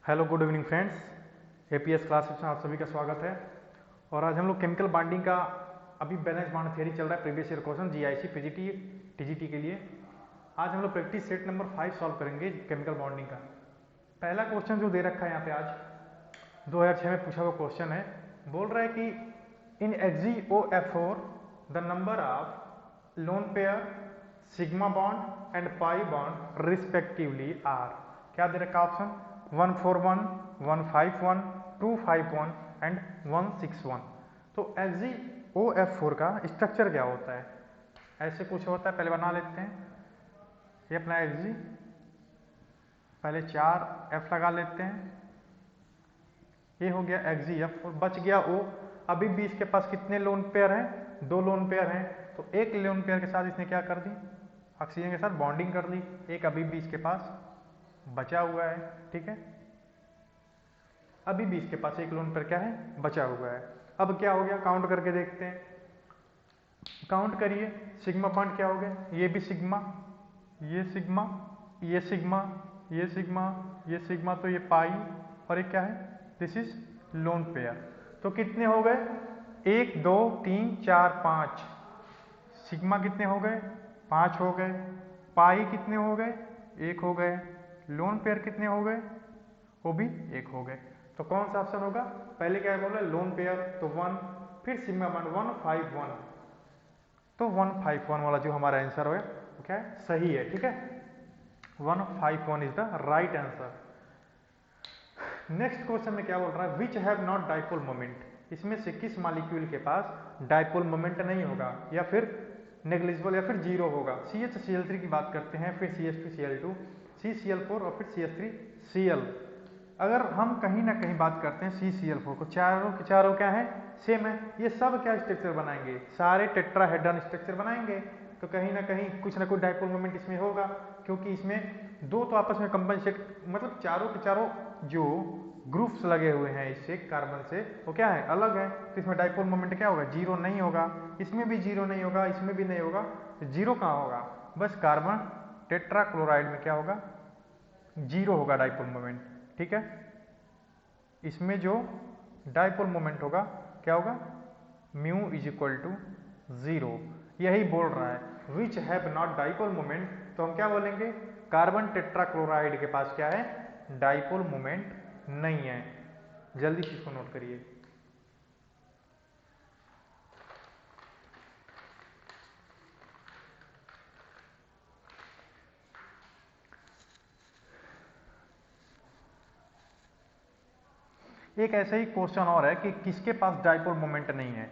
Hello good evening friends, APS classes में आप सभी का स्वागत है। और आज हम लोग केमिकल बॉन्डिंग का अभी बैलेंस बॉन्ड थ्योरी चल रहा है, previous year question GIC PGT TGT के लिए। आज हम लोग प्रैक्टिस सेट नंबर 5 सॉल्व करेंगे केमिकल बॉन्डिंग का। पहला क्वेश्चन जो दे रखा है यहाँ पे आज 2006 में पूछा हुआ क्वेश्चन है। बोल रहा है कि in XgOF4 the number of lone pair sigma bond and pi bond respectively are. क्या दे रखा ऑप्शन 141, 151, 251 एंड 161। तो XgOF4 का स्ट्रक्चर क्या होता है, ऐसे कुछ होता है। पहले बना लेते हैं। ये अपना Xg, पहले 4 F लगा लेते हैं। ये हो गया XgF, बच गया O। अभी भी इसके पास कितने लोन पेयर हैं? 2 लोन पेयर हैं। तो एक लोन पेयर के साथ इसने क्या कर दी, ऑक्सीजन के साथ बॉन्डिंग कर ली। एक अभी भी इसके पास बचा हुआ है, ठीक है। अभी भी इसके पास एक लोन पेयर क्या है, बचा हुआ है। अब क्या हो गया, काउंट करके देखते हैं। काउंट करिए, सिग्मा बॉन्ड क्या हो गया, ये भी सिग्मा, ये सिग्मा, ये सिग्मा, ये सिग्मा, ये सिग्मा, तो ये पाई, और ये क्या है, दिस इज लोन पेयर। तो कितने हो गए, 1 2 3 4 5। सिग्मा कितने हो गए, 5 हो गए। पाई कितने हो गए, 1 हो गए। लोन पेयर कितने हो गए, वो भी 1 हो गए। तो कौन सा ऑप्शन होगा, पहले क्या बोला लोन पेयर, तो 1, फिर सिग्मा बॉन्ड 151, तो 151 वाला जो हमारा आंसर है वो क्या है, सही है, ठीक है। 151 is the right answer. Next question में क्या बोल रहा है, which have not dipole moment. इसमें से किस मॉलिक्यूल के पास डाइपोल मोमेंट नहीं होगा, या फिर नेग्लिजिबल, या फिर जीरो होगा। CHCl3 की बात करते हैं, फिर CH2Cl2, CCl4 और फिर CH3Cl। अगर हम कहीं ना कहीं बात करते हैं CCl4 को, चारों के चारों क्या है, सेम है। ये सब क्या स्ट्रक्चर बनाएंगे, सारे टेट्राहेड्रन स्ट्रक्चर बनाएंगे। तो कहीं ना कहीं कुछ ना कुछ डाइपोल मोमेंट इसमें होगा, क्योंकि इसमें दो तो आपस में कंपनसेट, मतलब चारों के चारों जो ग्रुप्स लगे हुए हैं इससे कार्बन से, वो क्या है, अलग है। तो इसमें डाइपोल मोमेंट क्या होगा, जीरो नहीं होगा। इसमें भी जीरो नहीं होगा, इसमें भी नहीं होगा। तो जीरो कहाँ होगा, बस कार्बन टेट्राक्लोराइड में क्या होगा, जीरो होगा डाइपोल मोमेंट, ठीक है। इसमें जो डाइपोल मोमेंट होगा क्या होगा, म्यू इज इक्वल टू 0। यही बोल रहा है which have not dipole moment. तो हम क्या बोलेंगे, कार्बन टेट्राक्लोराइड के पास क्या है, डाइपोल मोमेंट नहीं है। जल्दी से इसको नोट करिए। एक ऐसा ही क्वेश्चन और है कि किसके पास डाइपोल मोमेंट नहीं है।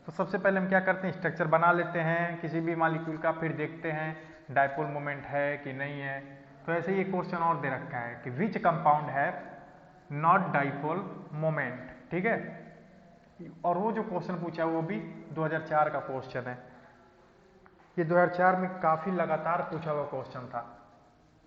तो सबसे पहले हम क्या करते हैं, स्ट्रक्चर बना लेते हैं किसी भी मॉलिक्यूल का, फिर देखते हैं डाइपोल मोमेंट है कि नहीं है। तो ऐसे ही एक क्वेश्चन और दे रखा है कि विच कंपाउंड है नॉट डाइपोल मोमेंट, ठीक है। और वो जो क्वेश्चन पूछा है वो भी 2004 का क्वेश्चन है। ये 2004 में काफी लगातार पूछा हुआ क्वेश्चन था,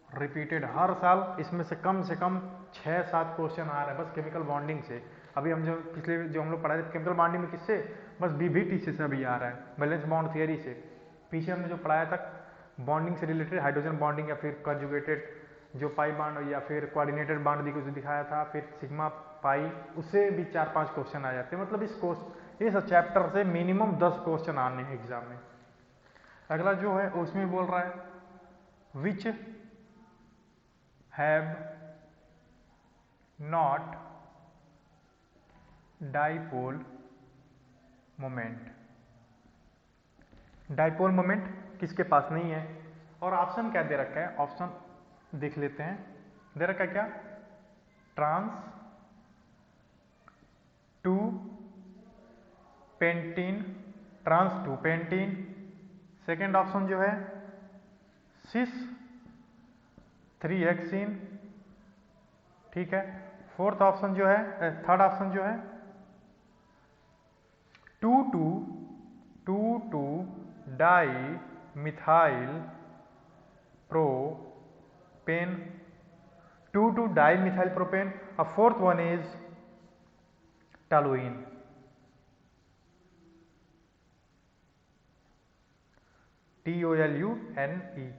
रिपीटेड हर साल इसमें से कम 6-7 क्वेश्चन आ रहे हैं बस केमिकल बॉन्डिंग से। अभी हम जो पिछले जो हम लोग पढ़ाए थे केमिकल बॉन्डिंग में, किससे, बस बीबीटी से अभी आ रहा है, बैलेंस बॉन्ड थियरी से। पीछे हमने जो पढ़ाया था बॉन्डिंग से रिलेटेड, हाइड्रोजन बॉन्डिंग या फिर कंजुगेटेड जो पाई बॉन्ड या फिर कोऑर्डिनेटेड बॉन्ड दिखाया था, फिर सिग्मा पाई, उससे भी 4-5 क्वेश्चन आ जाते हैं। मतलब इस चैप्टर से मिनिमम 10 क्वेश्चन आने हैं एग्जाम में। अगला जो है उसमें बोल रहा है विच have not dipole moment। Dipole moment किसके पास नहीं है। और ऑप्शन क्या दे रखा है, ऑप्शन देख लेते हैं। दे रखा है क्या, trans 2 pentene, trans 2 pentene. Second option जो है सिस 3 हेक्सीन, ठीक है। फोर्थ ऑप्शन जो है, थर्ड ऑप्शन जो है 2,2 dimethyl propane, 2,2 dimethyl propane. और fourth one is toluene, TOLUNE,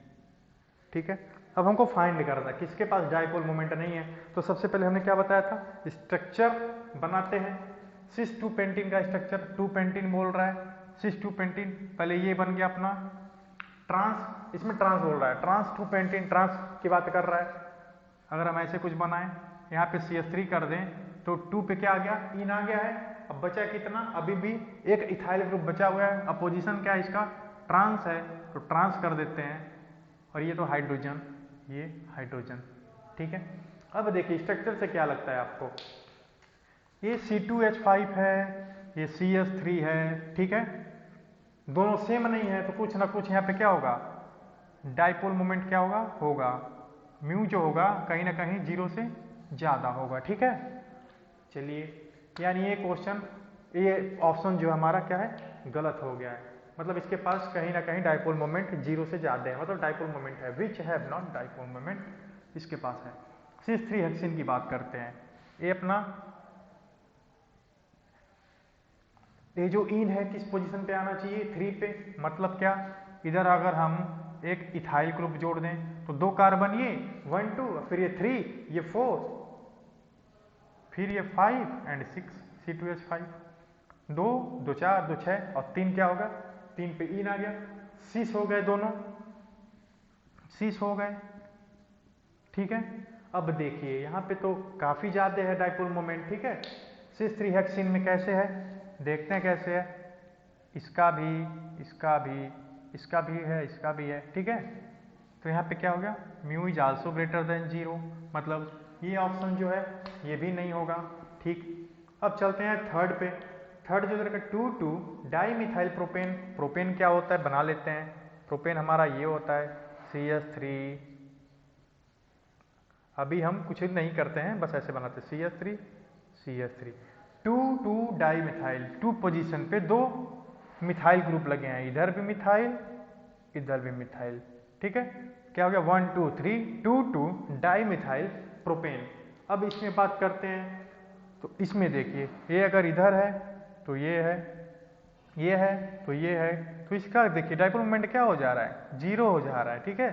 ठीक है। अब हमको फाइंड करना है किसके पास डायपोल मोमेंट नहीं है। तो सबसे पहले हमने क्या बताया था, स्ट्रक्चर बनाते हैं। सिस 2 पेंटीन का स्ट्रक्चर 2 पेंटीन बोल रहा है, सिस 2 पेंटीन। पहले ये बन गया अपना ट्रांस, इसमें ट्रांस बोल रहा है, ट्रांस 2 पेंटीन, ट्रांस की बात कर रहा है। अगर हम ऐसे कुछ बनाएं, यहाँ पे CH3 कर दें तो 2 पे क्या आ गया, इन आ गया है। अब बचा कितना, अभी भी एक इथाइल ग्रुप बचा हुआ है। अब पोजीशन क्या है इसका, ट्रांस है, तो ट्रांस कर देते हैं। और ये तो हाइड्रोजन, ये हाइड्रोजन, ठीक है। अब देखिए स्ट्रक्चर से क्या लगता है आपको, ये C2H5 है, ये CH3 है, ठीक है। दोनों सेम नहीं है तो कुछ ना कुछ यहाँ पे क्या होगा, डायपोल मोमेंट क्या होगा म्यू जो होगा कहीं ना कहीं 0 से ज़्यादा होगा, ठीक है। चलिए, यानी ये क्वेश्चन, ये ऑप्शन जो हमारा क्या है, गलत हो गया है। मतलब इसके पास कहीं ना कहीं डायपोल मोमेंट 0 से ज़्यादा है, मतलब डायपोल मोमेंट है, which have not dipole moment इसके पास है। CH3 हेक्सेन की बात करते हैं, ये अपना ये जो इन है किस पोजीशन पे आना चाहिए, 3 पे। मतलब क्या, इधर अगर हम एक इथाइल ग्रुप जोड़ दें तो 2 कार्बन ये 1 2, फिर ये 3, ये 4, फिर ये 5 एंड 6 C2H5, 2 2 4 2 6 और 3 क्या होगा, 3 पे इन आ गया, 6 हो गए, दोनों 6 हो गए, ठीक है। अब देखिए यहाँ पे तो काफी ज्यादा है डायपोल मोमेंट, ठीक है। CH3 हेक्सेन में कैसे है, देखते हैं कैसे है, इसका भी, इसका भी, इसका भी है, इसका भी है, ठीक है। तो यहाँ पे क्या हो गया, mu is also greater than 0, मतलब ये ऑप्शन जो है ये भी नहीं होगा, ठीक। अब चलते हैं थर्ड पे। थर्ड जो देखा 2 डाई मिथाइल प्रोपेन, प्रोपेन क्या होता है बना लेते हैं। प्रोपेन हमारा ये होता है CH3, अभी हम कुछ नहीं करते हैं, बस ऐसे बनाते हैं CH3 CH3, 2 di methyl, 2 position पे 2 मिथाइल ग्रुप लगे हैं, इधर भी मिथाइल, इधर भी मिथाइल, ठीक है। क्या हो गया, 1 2 3 2 डाई मिथाइल प्रोपेन। अब इसमें बात करते हैं, तो इसमें देखिए ये अगर इधर है तो ये है, ये है तो ये है, तो इसका देखिए डायपोल मोमेंट क्या हो जा रहा है, 0 हो जा रहा है, ठीक है।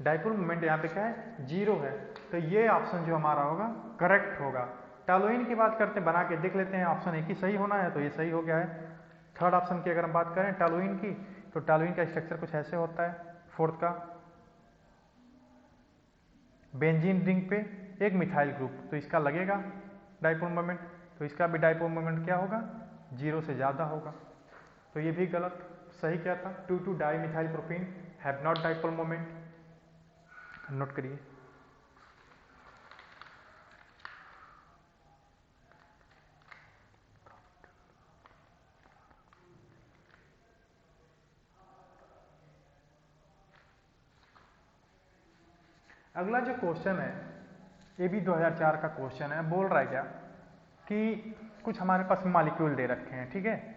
डायपोल मोमेंट यहाँ पे क्या है, 0 है। तो ये ऑप्शन जो हमारा होगा करेक्ट होगा। टॉलुइन की बात करते हैं, बना के देख लेते हैं, ऑप्शन एक ही सही होना है, तो ये सही हो गया है। थर्ड ऑप्शन की अगर हम बात करें टॉलुइन की, तो टॉलुइन का स्ट्रक्चर कुछ ऐसे होता है। फोर्थ का बेंजीन रिंग पे एक मिथाइल ग्रुप, तो इसका लगेगा डायपोल मोमेंट, तो इसका भी डायपोल मोमेंट क्या होगा, 0 से ज़्यादा होगा। तो ये भी गलत, सही क्या था, 2 di methyl propane have not dipole moment. Note करिए। अगला जो क्वेश्चन है ये भी 2004 का क्वेश्चन है। बोल रहा है क्या कि कुछ हमारे पास मॉलिक्यूल दे रखे हैं, ठीक है,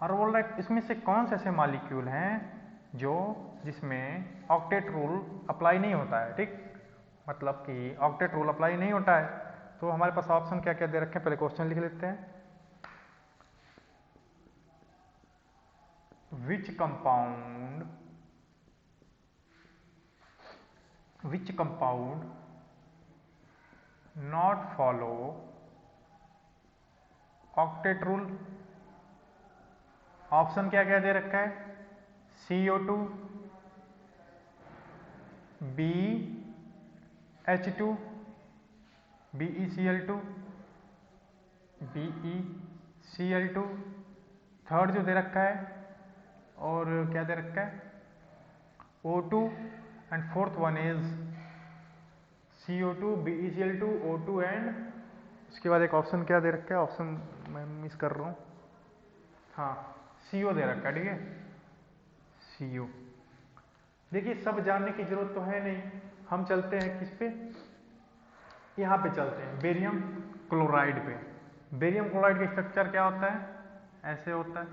और बोल रहा है इसमें से कौन से ऐसे मॉलिक्यूल हैं जो जिसमें ऑक्टेट रूल अप्लाई नहीं होता है, ठीक, मतलब कि ऑक्टेट रूल अप्लाई नहीं होता है। तो हमारे पास ऑप्शन क्या क्या दे रखे हैं, पहले क्वेश्चन लिख लेते हैं। Which compound not follow octet rule. Option क्या क्या दे रखा है, CO2, BH2, BeCl2, BeCl2, third जो दे रखा है, और क्या दे रखा है, O2, and fourth one is CO2, BeCl2, O2 and इसके बाद एक ऑप्शन क्या दे रखा है, ऑप्शन मैं मिस कर रहा हूँ, हाँ CO दे रखा है, ठीक है, CO। देखिए सब जानने की जरूरत तो है नहीं, हम चलते हैं किस पे, यहाँ पे चलते हैं बेरियम क्लोराइड पे। बेरियम क्लोराइड का स्ट्रक्चर क्या होता है, ऐसे होता है।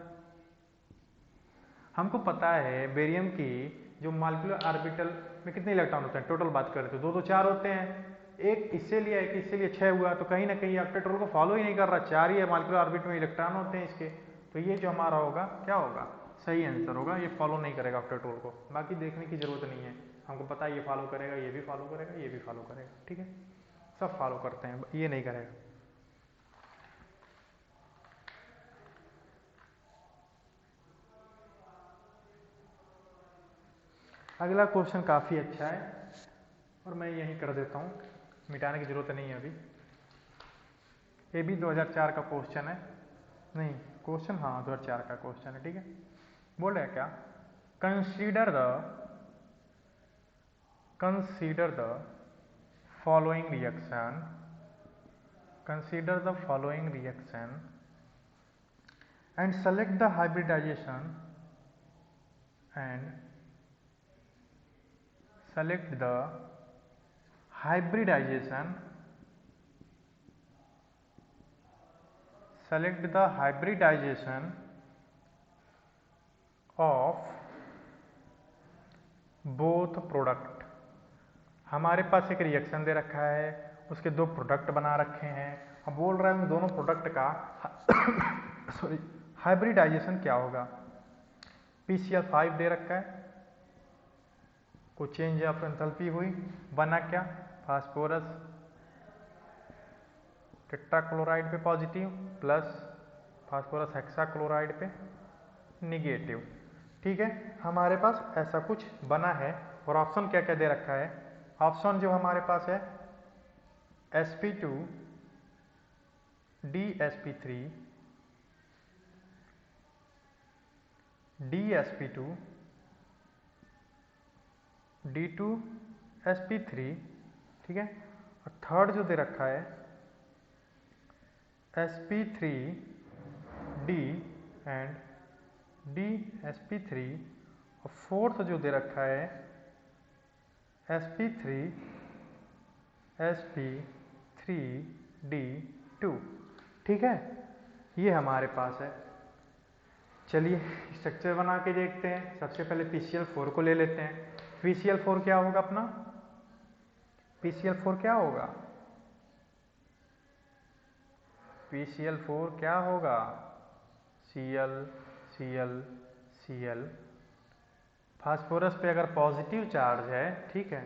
हमको पता है बेरियम की जो मॉलिक्यूलर ऑर्बिटल में कितने इलेक्ट्रॉन होते हैं, टोटल बात करें तो 2 2 4 होते हैं, एक इससे लिया एक इससे लिए 6 हुआ, तो कहीं ना कहीं ऑक्टेट रूल को फॉलो ही नहीं कर रहा, 4 ही है मॉलिक्यूलर ऑर्बिटल में इलेक्ट्रॉन होते हैं इसके। तो ये जो हमारा होगा क्या होगा, सही आंसर होगा, ये फॉलो नहीं करेगा ऑक्टेट रूल को, बाकी देखने की जरूरत नहीं है। हमको पता है ये फॉलो करेगा, ये भी फॉलो करेगा, ये भी फॉलो करेगा, ठीक है, सब फॉलो करते हैं, ये नहीं करेगा। अगला क्वेश्चन काफ़ी अच्छा है और मैं यहीं कर देता हूँ, मिटाने की जरूरत नहीं है अभी। ये भी 2004 का क्वेश्चन है, नहीं क्वेश्चन, हाँ 2004 का क्वेश्चन है, ठीक है। बोल रहे हैं क्या, consider the following reaction, consider the following reaction and select the hybridization of both product. हमारे पास एक रिएक्शन दे रखा है, उसके दो प्रोडक्ट बना रखे हैं, अब बोल रहा है उन दोनों प्रोडक्ट का सॉरी हाइब्रिडाइजेशन क्या होगा। PCl5 दे रखा है, कोई चेंज ऑफ एंथैल्पी हुई, बना क्या, फास्फोरस टेट्राक्लोराइड पे पॉजिटिव प्लस फास्फोरस हेक्साक्लोराइड पे निगेटिव, ठीक है। हमारे पास ऐसा कुछ बना है और ऑप्शन क्या क्या दे रखा है। ऑप्शन जो हमारे पास है sp2 dsp3 dsp2 d2sp3, ठीक है। और थर्ड जो दे रखा है sp3d एंड dsp3, और फोर्थ जो दे रखा है sp3sp3d2, ठीक है। ये हमारे पास है। चलिए स्ट्रक्चर बना के देखते हैं। सबसे पहले PCl4 को ले लेते हैं। PCl4 क्या होगा अपना, PCl4 क्या होगा, PCl4 क्या होगा, Cl Cl Cl। फास्फोरस पे अगर पॉजिटिव चार्ज है, ठीक है,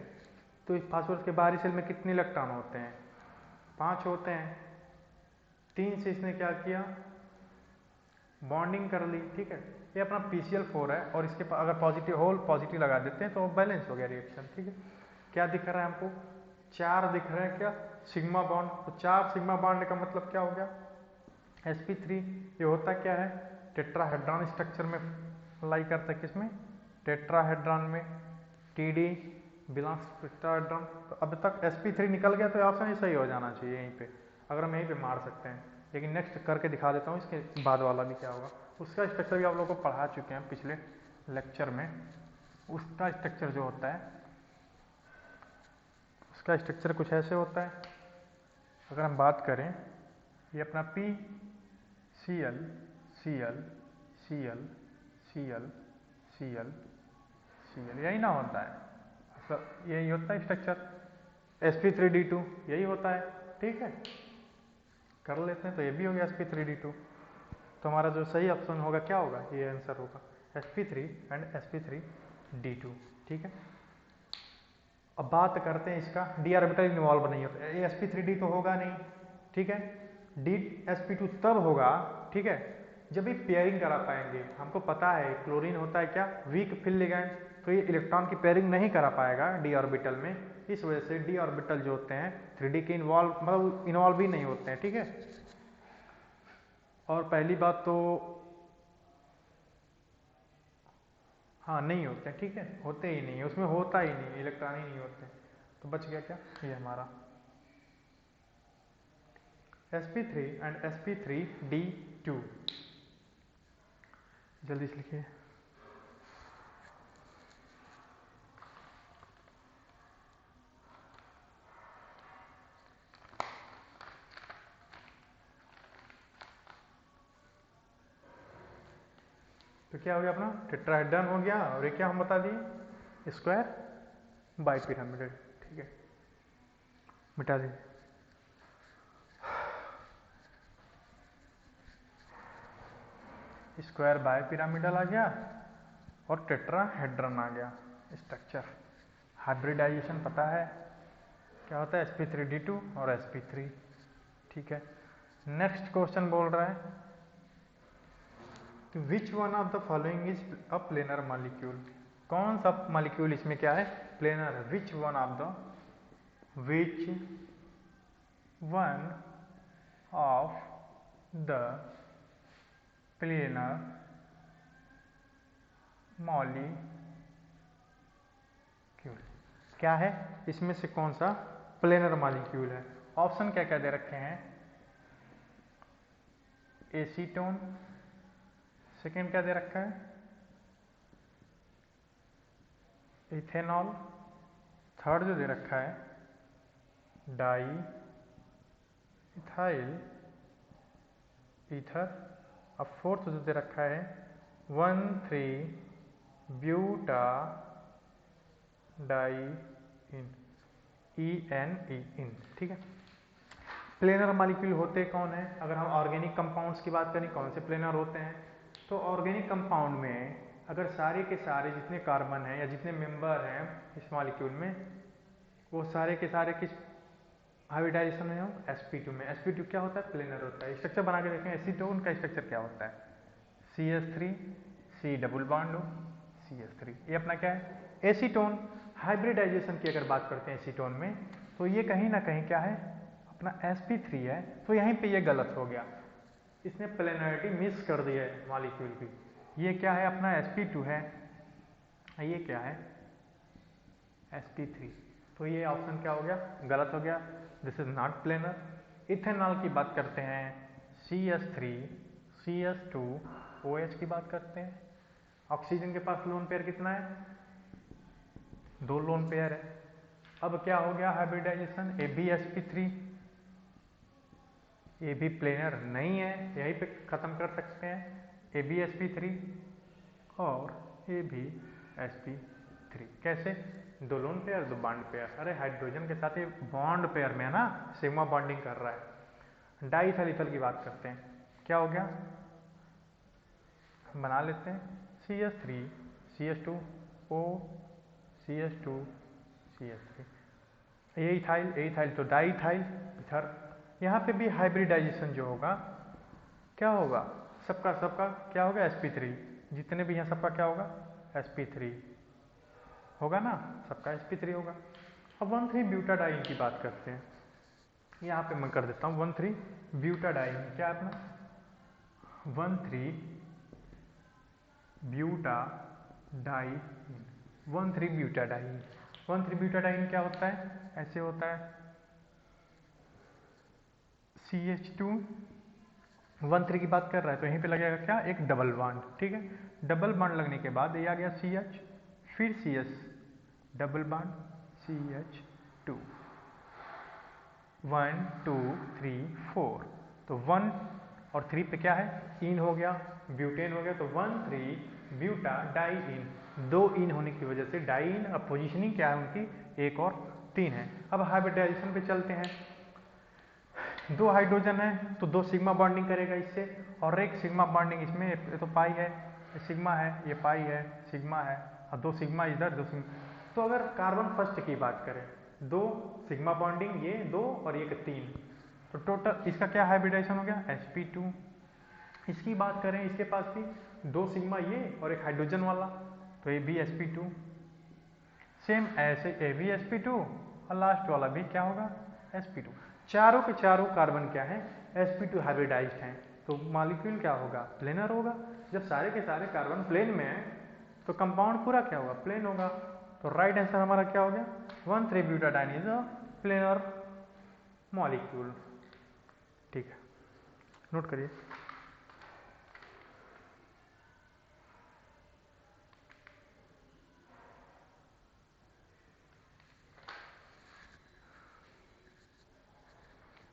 तो इस फास्फोरस के बाहरी सेल में कितने इलेक्ट्रॉन होते हैं, 5 होते हैं। 3 से इसने क्या किया, बॉन्डिंग कर ली, ठीक है। ये अपना PCl4 है और इसके अगर पॉजिटिव होल पॉजिटिव लगा देते हैं तो बैलेंस हो गया रिएक्शन, ठीक है। क्या दिख रहा है हमको, 4 दिख रहा है क्या, सिग्मा बॉन्ड, तो 4 सिग्मा बॉन्ड का मतलब क्या हो गया, sp3। ये होता क्या है, टेट्राहेड्रॉन स्ट्रक्चर में लाई करता है, किसमें, टेट्राहेड्रॉन में, TD बिलोंग्स टेट्राहेड्रॉन। तो अब तक sp3 निकल गया तो ऑप्शन ही सही हो जाना चाहिए यहीं पे, अगर हम यहीं पे मार सकते हैं। लेकिन नेक्स्ट करके दिखा देता हूँ इसके बाद वाला भी क्या होगा। उसका स्ट्रक्चर भी आप लोगों को पढ़ा चुके हैं पिछले लेक्चर में। उसका स्ट्रक्चर जो होता है, उसका स्ट्रक्चर कुछ ऐसे होता है। अगर हम बात करें, ये अपना PCl Cl Cl Cl Cl Cl यही ना होता है, मतलब यही होता है स्ट्रक्चर। sp3d2 यही होता है, ठीक है, कर लेते हैं। तो ये भी हो गया sp3d2। तो हमारा जो सही ऑप्शन होगा क्या होगा, ये आंसर होगा sp3 एंड sp3d2, ठीक है। अब बात करते हैं इसका, d ऑर्बिटल इन्वॉल्व नहीं होता, ये sp3d तो होगा नहीं, ठीक है। dsp2 तब होगा, ठीक है, जब ये पेयरिंग करा पाएंगे। हमको पता है क्लोरीन होता है क्या, वीक फिल लिगैंड, तो ये इलेक्ट्रॉन की पेयरिंग नहीं करा पाएगा d ऑर्बिटल में। इस वजह से d ऑर्बिटल जो होते हैं 3d के इन्वॉल्व, मतलब इन्वॉल्व ही नहीं होते हैं, ठीक है। और पहली बात तो हाँ नहीं होते हैं, ठीक है, होते ही नहीं है, उसमें होता ही नहीं, इलेक्ट्रॉन ही नहीं होते। तो बच गया क्या, ये हमारा sp3 एंड sp3d2। जल्दी से लिखिए। तो क्या हो गया अपना, टेट्राहेड्रॉन हो गया, और ये क्या हम बता दिए, स्क्वायर बाइपिरामिडल, ठीक है, मिटा दीजिए। स्क्वायर बाइपिरामिडल आ गया और टेट्राहेड्रॉन आ गया स्ट्रक्चर। हाइब्रिडाइजेशन पता है क्या होता है, sp3d2 और sp3, ठीक है। नेक्स्ट क्वेश्चन बोल रहा है कि which one of the following is a planar molecule, कौन सा मॉलिक्यूल इसमें क्या है, प्लेनर है। Which one of the planar molecule, क्या है इसमें से कौन सा प्लेनर मॉलिक्यूल है। ऑप्शन क्या क्या दे रखे हैं, एसीटोन, सेकेंड क्या दे रखा है, इथेनॉल, थर्ड जो दे रखा है डाई इथाइल ईथर, और फोर्थ जो दे रखा है 1,3-ब्यूटा डाई इन, इन, ठीक है। प्लेनर मॉलिक्यूल होते कौन है, अगर हम ऑर्गेनिक कंपाउंड्स की बात करें कौन से प्लेनर होते हैं, तो ऑर्गेनिक कंपाउंड में अगर सारे के सारे जितने कार्बन हैं या जितने मेंबर हैं इस मॉलिक्यूल में, वो सारे के सारे किस हाइब्रिडाइजेशन में हो, sp2 में। sp2 क्या होता है, प्लेनर होता है। स्ट्रक्चर बना के देखें, एसीटोन का स्ट्रक्चर क्या होता है, CH3 C डबल बॉन्ड हो CH3, ये अपना क्या है एसीटोन। हाइब्रिडाइजेशन की अगर बात करते हैं एसीटोन में, तो ये कहीं ना कहीं क्या है अपना sp3 है, तो यहीं पे ये गलत हो गया, इसने प्लेनरिटी मिस कर दी है मॉलिक्यूल की। ये क्या है अपना sp2 है, ये क्या है sp3, तो ये ऑप्शन क्या हो गया, गलत हो गया, this is not planar. Ethanol की बात करते हैं, CH3 CH2 OH की बात करते हैं, ऑक्सीजन के पास लोन पेयर कितना है, 2 लोन पेयर है। अब क्या हो गया हाइब्रिडाइजेशन, AbSp3, ये भी प्लेनर नहीं है, यहीं पे खत्म कर सकते हैं, AbSp3 और AbSp3, कैसे, 2 लोन पेयर 2 बॉन्ड पेयर, अरे हाइड्रोजन के साथ ये बॉन्ड पेयर में है ना, सिग्मा बॉन्डिंग कर रहा है। डाइथाइल ईथर की बात करते हैं, क्या हो गया, हम बना लेते हैं CH3 CH2 O CH2 CH3, ये इथाइल तो डाइथाइल ईथर। यहाँ पे भी हाइब्रिडाइजेशन जो होगा क्या होगा, सबका सबका क्या होगा sp3, जितने भी यहाँ सबका क्या होगा sp3 होगा ना, सबका sp3 होगा। अब 1,3-ब्यूटाडाइन की बात करते हैं, यहाँ पे मैं कर देता हूँ 1,3-ब्यूटाडाइन, क्या अपना 1,3-ब्यूटाडाइन, 1,3-ब्यूटाडाइन, 1,3-ब्यूटाडाइन क्या होता है, ऐसे होता है CH2 1,3 की बात कर रहा है, तो यहीं पे लगेगा क्या, एक डबल बॉन्ड, ठीक है। डबल बॉन्ड लगने के बाद ये आ गया CH, फिर CS, डबल बॉन्ड CH2, 1 2 3 4, तो 1 और 3 पे क्या है, इन हो गया, ब्यूटेन हो गया, तो 1,3-ब्यूटाडाइन, 2 इन होने की वजह से डाइन, अब पोजिशनिंग क्या है उनकी, 1 और 3 है। अब हाइब्रिडाइजेशन पे चलते हैं, 2 हाइड्रोजन है तो 2 सिग्मा बॉन्डिंग करेगा इससे, और एक सिग्मा बॉन्डिंग इसमें, ये तो पाई है, ये सिग्मा है, ये पाई है, सिग्मा है, और 2 सिग्मा इधर 2 सिग्मा। तो अगर कार्बन फर्स्ट की बात करें, 2 सिग्मा बॉन्डिंग ये 2 और ये 3, तो टोटल इसका क्या हाइब्रिडाइजेशन हो गया sp2। इसकी बात करें, इसके पास भी 2 सिग्मा ये और एक हाइड्रोजन वाला, तो ये भी sp2, सेम ऐसे ये भी sp2 और लास्ट वाला भी क्या होगा sp2। चारों के चारों कार्बन क्या है sp2 हाइब्रिडाइज्ड हैं, तो मॉलिक्यूल क्या होगा, प्लेनर होगा। जब सारे के सारे कार्बन प्लेन में है तो कंपाउंड पूरा क्या होगा, प्लेन होगा। तो राइट आंसर हमारा क्या हो गया, 1,3-ब्यूटाडाइन इज अ प्लेनर मॉलिक्यूल, ठीक है, नोट करिए।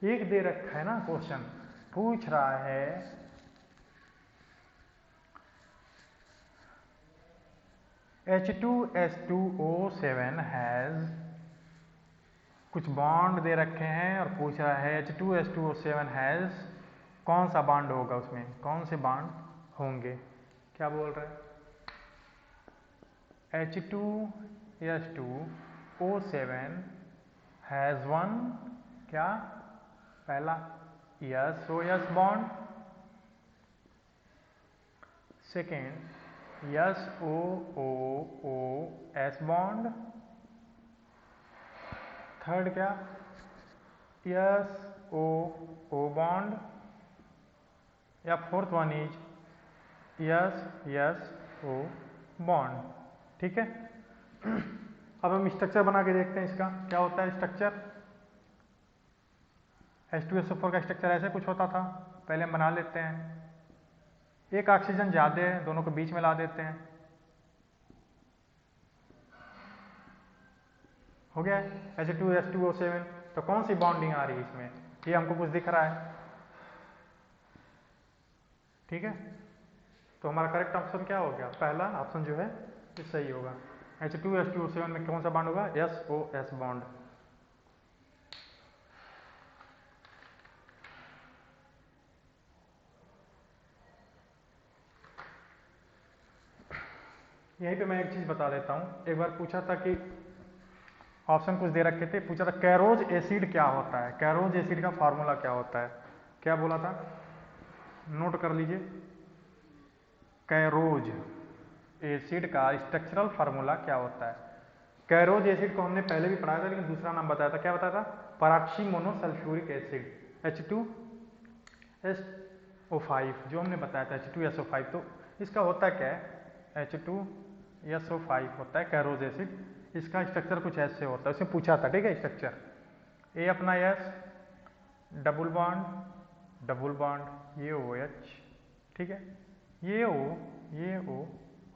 एक दे रखा है ना क्वेश्चन, पूछ रहा है H2S2O7 हैज, कुछ बॉन्ड दे रखे हैं और पूछ रहा है H2S2O7 हैज, कौन सा बॉन्ड होगा उसमें, कौन से बॉन्ड होंगे, क्या बोल रहे हैं, H2S2 O7 हैज वन क्या, पहला SOS bond, second SOOOS bond, third क्या SOO बॉन्ड, या fourth one is SO bond. ठीक है। अब हम स्ट्रक्चर बना के देखते हैं इसका क्या होता है स्ट्रक्चर। H2SO4 का स्ट्रक्चर ऐसे कुछ होता था, पहले हम बना लेते हैं। एक ऑक्सीजन ज्यादा है, दोनों को बीच में ला देते हैं, हो गया H2H2O7। तो कौन सी बॉन्डिंग आ रही है इसमें, ये हमको कुछ दिख रहा है। ठीक है, तो हमारा करेक्ट ऑप्शन क्या हो गया, पहला ऑप्शन जो है ये सही होगा। H2H2O7 में कौन सा बॉन्ड होगा, SOS बॉन्ड। यहीं पे मैं एक चीज बता देता हूं। एक बार पूछा था कि ऑप्शन कुछ दे रखे थे, पूछा था कैरोज एसिड क्या होता है, कैरोज एसिड का फॉर्मूला क्या होता है। क्या बोला था, नोट कर लीजिए। कैरोज एसिड का स्ट्रक्चरल फार्मूला क्या होता है। कैरोज एसिड को हमने पहले भी पढ़ाया था, लेकिन दूसरा नाम बताया था। क्या बताया था, पराक्सी मोनोसल्फ्यूरिक एसिड H2SO5 जो हमने बताया था H2SO5। तो इसका होता क्या है, H2SO5 होता है कैरोज एसिड। इसका स्ट्रक्चर कुछ ऐसे होता है, उसने पूछा था। ठीक है, स्ट्रक्चर ए अपना S, डबल बॉन्ड ये OH, ठीक है, ये O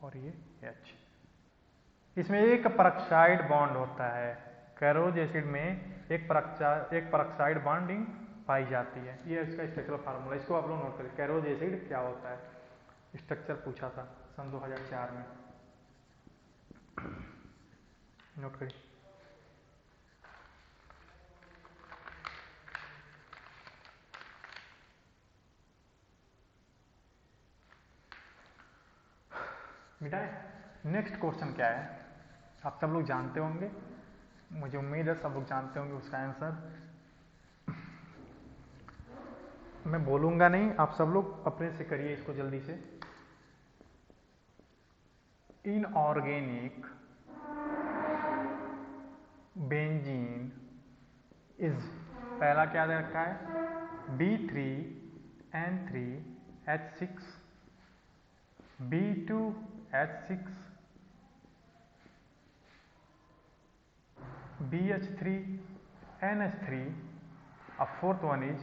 और ये H। इसमें एक परऑक्साइड बॉन्ड होता है, कैरोज एसिड में एक परऑक्साइड बॉन्डिंग पाई जाती है। ये इसका स्ट्रक्चरल फार्मूला, इसको आप लोग नोट करें। कैरोज एसिड क्या होता है, स्ट्रक्चर पूछा था सन 2004 में, नोट करिए। मिटाए। नेक्स्ट क्वेश्चन क्या है, आप सब लोग जानते होंगे, मुझे उम्मीद है सब लोग जानते होंगे उसका आंसर। मैं बोलूंगा नहीं, आप सब लोग अपने से करिए इसको जल्दी से। इनऑर्गेनिक बेंजीन इज, पहला क्या दे रखा है, B3N3H6 B2H6 BH3NH3, और फोर्थ वन इज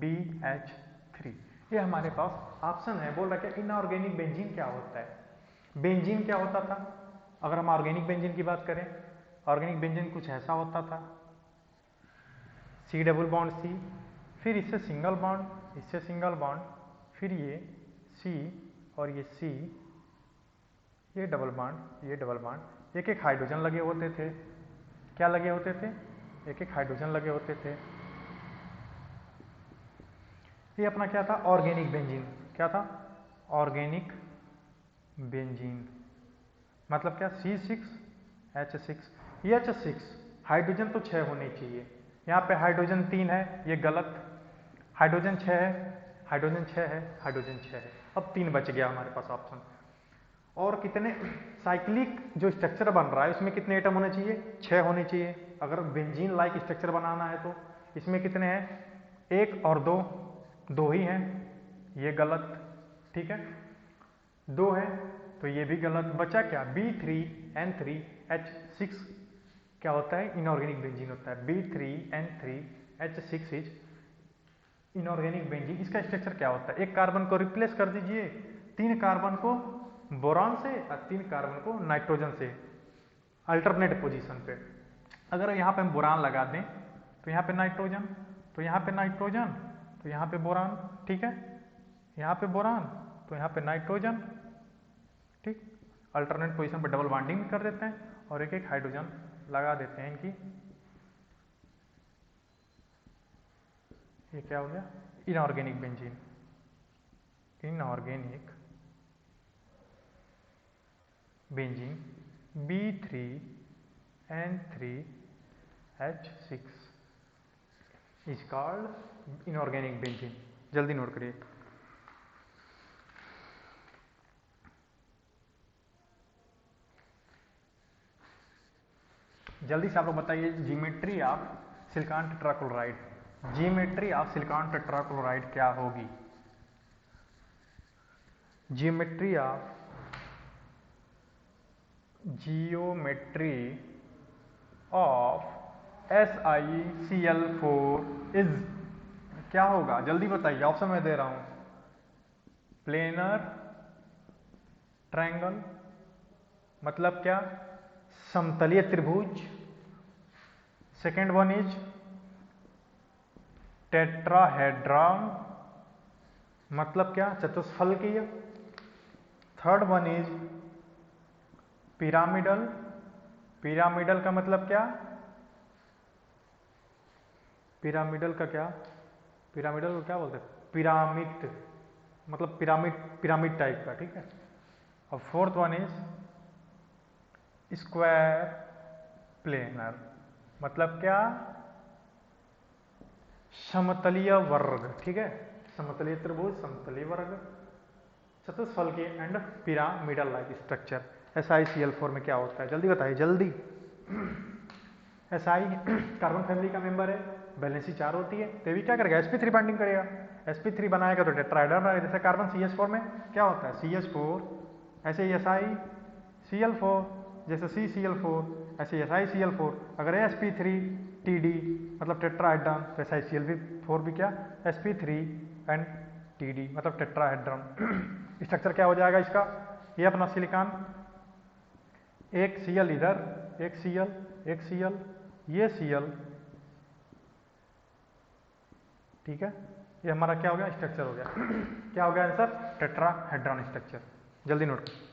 BH3। ये हमारे पास ऑप्शन है। बोल रहा है इनऑर्गेनिक बेंजीन क्या होता है। बेंजीन क्या होता था, अगर हम ऑर्गेनिक बेंजीन की बात करें, ऑर्गेनिक बेंजीन कुछ ऐसा होता था, C डबल बॉन्ड C, फिर इससे सिंगल बॉन्ड, फिर ये C और ये C, ये डबल बॉन्ड, एक एक हाइड्रोजन लगे होते थे। क्या लगे होते थे, एक एक हाइड्रोजन लगे होते थे। ये अपना क्या था, ऑर्गेनिक बेंजीन। क्या था, ऑर्गेनिक बेंजीन, मतलब क्या, C6H6। ये H6 हाइड्रोजन तो 6 होने चाहिए, यहाँ पे हाइड्रोजन 3 है, ये गलत। हाइड्रोजन 6 है, हाइड्रोजन 6 है। अब 3 बच गया हमारे पास ऑप्शन। और कितने साइक्लिक जो स्ट्रक्चर बन रहा है उसमें कितने एटम होने चाहिए, 6 होने चाहिए। अगर बेंजीन लाइक स्ट्रक्चर बनाना है तो इसमें कितने हैं, 1 और 2 ही हैं, ये गलत। ठीक है, 2 है तो ये भी गलत। बचा क्या, B3N3H6 क्या होता है, इनऑर्गेनिक बेंजीन होता है। B3N3H6 is inorganic benzene. इसका स्ट्रक्चर क्या होता है, एक कार्बन को रिप्लेस कर दीजिए, 3 कार्बन को बोरान से और 3 कार्बन को नाइट्रोजन से, अल्टरनेट पोजीशन पे। अगर यहाँ पे हम बोरान लगा दें तो यहाँ पे नाइट्रोजन, तो यहाँ पे नाइट्रोजन, तो यहाँ पे बोरान। ठीक है, यहाँ पे बोरान तो यहाँ पे नाइट्रोजन। ठीक, अल्टरनेट पोजीशन पे डबल बॉन्डिंग कर देते हैं और एक एक हाइड्रोजन लगा देते हैं इनकी। ये क्या हो गया, inorganic benzene, inorganic benzene B3 N3H6 is called inorganic benzene. जल्दी नोट करिए। जल्दी से आप लोग बताइए geometry of silicon tetrachloride. Geometry of silicon tetrachloride क्या होगी? ज्योमेट्री ऑफ SiCl4 इज क्या होगा? जल्दी बताइए, ऑप्शन मैं दे रहा हूं। प्लेनर ट्रायंगल मतलब क्या? समतलीय त्रिभुज। सेकेंड वन इज टेट्राहेड्रॉन मतलब क्या? चतुष्फलकीय। Third one is pyramidal. Pyramidal का मतलब क्या? पिरामिडल का क्या? पिरामिडल को क्या बोलते हैं? पिरामिड मतलब पिरामिड टाइप का, ठीक है। और fourth one is square planar मतलब क्या? समतलीय वर्ग, ठीक है। समतलीय त्रिभुज, समतलीय वर्ग, चतुष्फलकीय and pyramidal like structure. SiCl4 में क्या होता है? जल्दी बताइए, जल्दी। Si कार्बन फैमिली का मेंबर है, वैलेंसी 4 होती है, तो ये क्या करेगा? sp3 बाइंडिंग करेगा। sp3 बनाएगा तो टेट्राहेड्रल रहेगा। जैसे कार्बन CH4 में क्या होता है? CH4, ऐसे ही SiCl4, जैसे CCl4 ऐसे SiCl4। अगर sp3Td मतलब टेट्राहेड्रॉन तो SiCl4 भी क्या? sp3 एंड Td मतलब टेट्राहेड्रॉन। स्ट्रक्चर क्या हो जाएगा इसका? ये अपना सिलिकॉन, एक Cl इधर, एक Cl, एक Cl, ये Cl, ठीक है। ये हमारा क्या हो गया? स्ट्रक्चर हो गया। क्या हो गया आंसर? Tetrahedron structure. जल्दी नोट करो।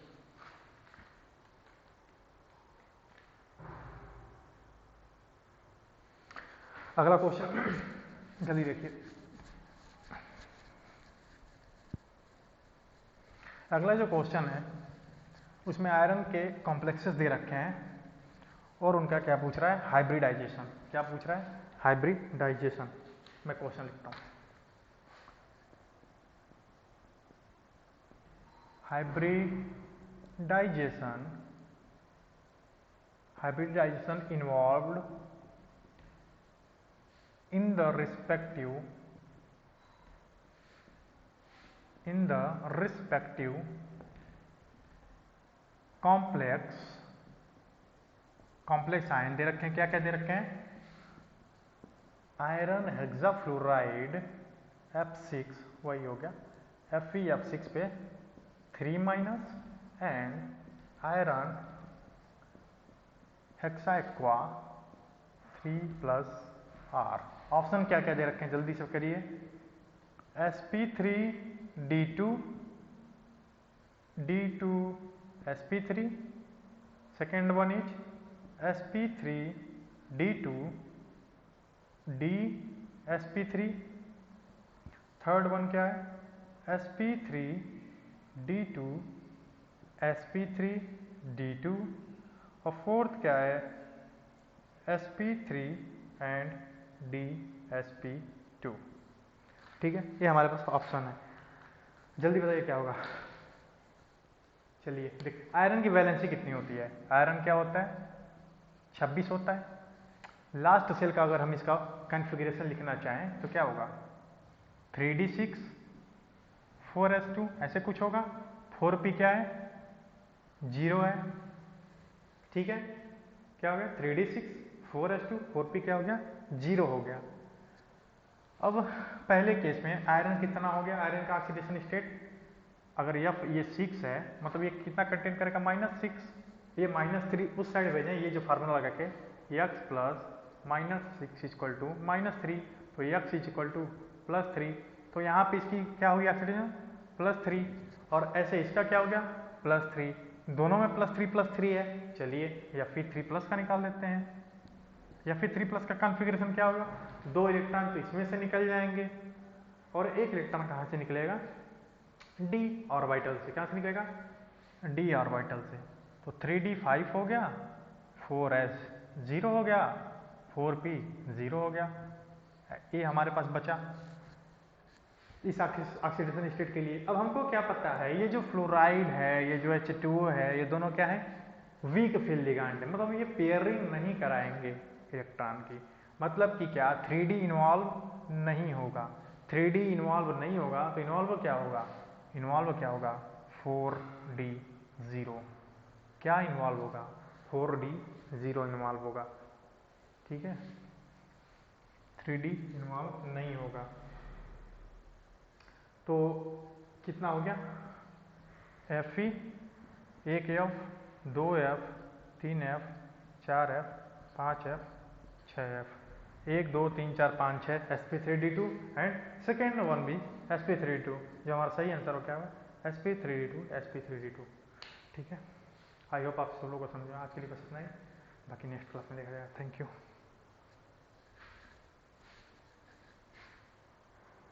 अगला क्वेश्चन जल्दी देखिए। अगला जो क्वेश्चन है उसमें आयरन के कॉम्प्लेक्सेस दे रखे हैं और उनका क्या पूछ रहा है? हाइब्रिडाइजेशन। क्या पूछ रहा है? हाइब्रिडाइजेशन। मैं क्वेश्चन लिखता हूं। hybridization involved in the respective complex ion दे रखे हैं। क्या क्या दे रखे हैं? आयरन हेक्साफ्लोराइड F6, वही हो गया FeF6 पे 3- एंड आयरन हेक्साएक्वा 3+R। ऑप्शन क्या क्या दे रखे हैं? जल्दी से करिए। sp3D2 sp3। Second one is sp3D2 sp3। Third one क्या है? sp3D2 sp3D2। और फोर्थ क्या है? sp3 एंड dsp2, ठीक है। ये हमारे पास ऑप्शन है। जल्दी बताइए क्या होगा। चलिए देख, आयरन की वैलेंसी कितनी होती है? आयरन क्या होता है? 26 होता है। लास्ट सेल का अगर हम इसका कॉन्फ़िगरेशन लिखना चाहें तो क्या होगा? 3d6 4s2 ऐसे कुछ होगा। 4p क्या है? 0 है, ठीक है। क्या हो गया? 3d6 4s2 4p क्या हो गया? 0 हो गया। अब पहले केस में आयरन कितना हो गया? आयरन का ऑक्सीडेशन स्टेट अगर ये 6 है मतलब ये कितना कंटेन करेगा? -6। ये -3 उस साइड भेजें। ये जो फार्मूला लगा के x प्लस -6 इक्वल टू -3, तो x इक्वल टू +3, तो यहाँ पे इसकी क्या होगी ऑक्सीडेशन? +3। और ऐसे इसका क्या हो गया? +3। दोनों में +3 है। चलिए Fe3+ का निकाल लेते हैं। Fe3+ का कॉन्फ़िगरेशन क्या होगा? 2 इलेक्ट्रॉन तो इसमें से निकल जाएंगे और एक इलेक्ट्रॉन कहाँ से निकलेगा? d ऑर्बिटल से। कहाँ से निकलेगा? d ऑर्बिटल से। तो 3d5 हो गया, 4s 0 हो गया, 4p 0 हो गया, ये हमारे पास बचा इस ऑक्सीडेशन स्टेट के लिए। अब हमको क्या पता है, ये जो फ्लोराइड है, ये जो H2O है, ये दोनों क्या है, वीक फील्ड लिगांड है, मतलब ये पेयरिंग नहीं कराएंगे इलेक्ट्रॉन की। मतलब कि क्या, 3D इन्वॉल्व नहीं होगा। 3D इन्वॉल्व नहीं होगा तो इन्वॉल्व क्या होगा, इन्वॉल्व क्या होगा, 4D 0। क्या इन्वॉल्व होगा, 4D 0 इन्वॉल्व होगा, ठीक है, 3D इन्वॉल्व नहीं होगा। तो कितना हो गया, Fe 1F 2F 3F 4F 5F 6F 1 2 3 4 5 6 sp3d2 and second one भी sp3d2, जो हमारा सही आंसर हो क्या है, sp3d2। ठीक है, आई होप आप सब लोगों को समझा। आज के लिए बस इतना ही, बाकी नेक्स्ट क्लास में देखा जाएगा। Thank you.